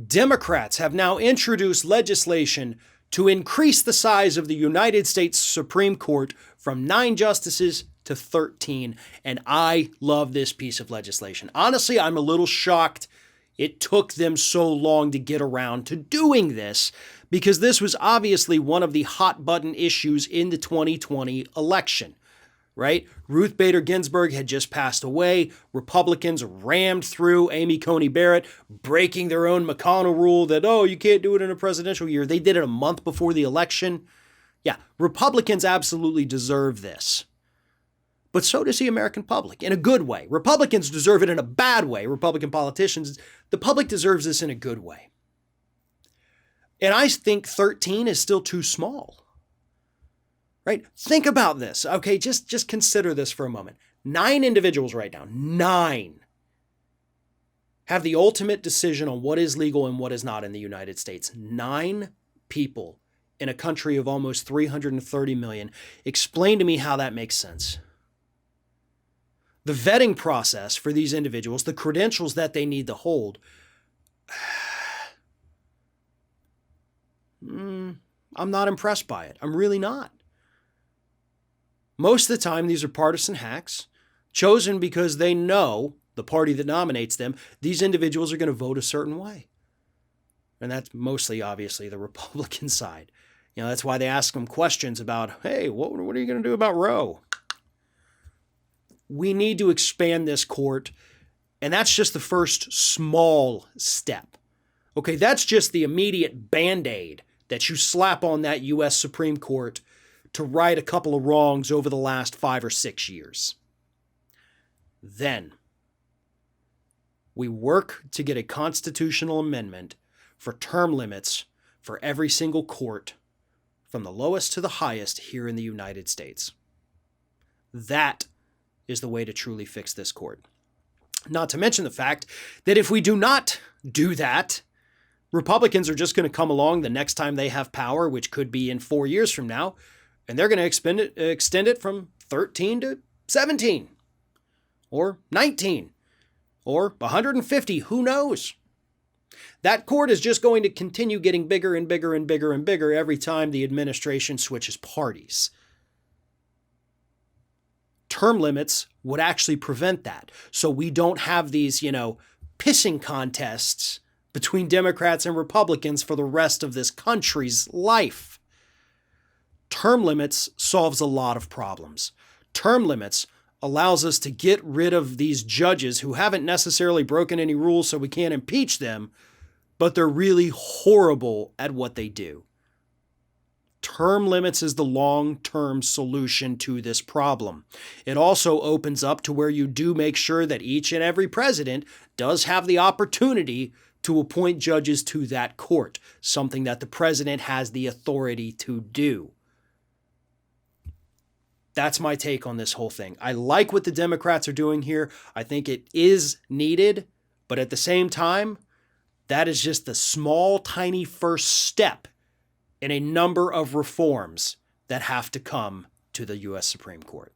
Democrats have now introduced legislation to increase the size of the United States Supreme Court from 9 justices to 13. And I love this piece of legislation. Honestly, I'm a little shocked it took them so long to get around to doing this, because this was obviously one of the hot button issues in the 2020 election. Right? Ruth Bader Ginsburg had just passed away. Republicans rammed through Amy Coney Barrett, breaking their own McConnell rule that, oh, you can't do it in a presidential year. They did it a month before the election. Yeah, Republicans absolutely deserve this. But so does the American public, in a good way. Republicans deserve it in a bad way. Republican politicians, the public deserves this in a good way. And I think 13 is still too small. Right? Think about this. Okay, just consider this for a moment. 9 individuals right now, 9, have the ultimate decision on what is legal and what is not in the United States. 9 people in a country of almost 330 million. Explain to me how that makes sense. The vetting process for these individuals, the credentials that they need to hold, I'm not impressed by it. I'm really not. Most of the time, these are partisan hacks chosen because they know, the party that nominates them, these individuals are going to vote a certain way. And that's mostly, obviously, the Republican side. You know, that's why they ask them questions about, hey, what are you going to do about Roe? We need to expand this court, and that's just the first small step. Okay, that's just the immediate Band-Aid that you slap on that U.S. Supreme Court to right a couple of wrongs over the last 5 or 6 years. Then, we work to get a constitutional amendment for term limits for every single court, from the lowest to the highest here in the United States. That is the way to truly fix this court. Not to mention the fact that if we do not do that, Republicans are just going to come along the next time they have power, which could be in 4 years from now, and they're going to extend it from 13 to 17 or 19 or 150. Who knows? That court is just going to continue getting bigger and bigger and bigger and bigger every time the administration switches parties. Term limits would actually prevent that. So we don't have these, pissing contests between Democrats and Republicans for the rest of this country's life. Term limits solves a lot of problems. Term limits allows us to get rid of these judges who haven't necessarily broken any rules so we can't impeach them, but they're really horrible at what they do. Term limits is the long-term solution to this problem. It also opens up to where you do make sure that each and every president does have the opportunity to appoint judges to that court, something that the president has the authority to do. That's my take on this whole thing. I like what the Democrats are doing here. I think it is needed, but at the same time, that is just the small, tiny first step in a number of reforms that have to come to the U.S. Supreme Court.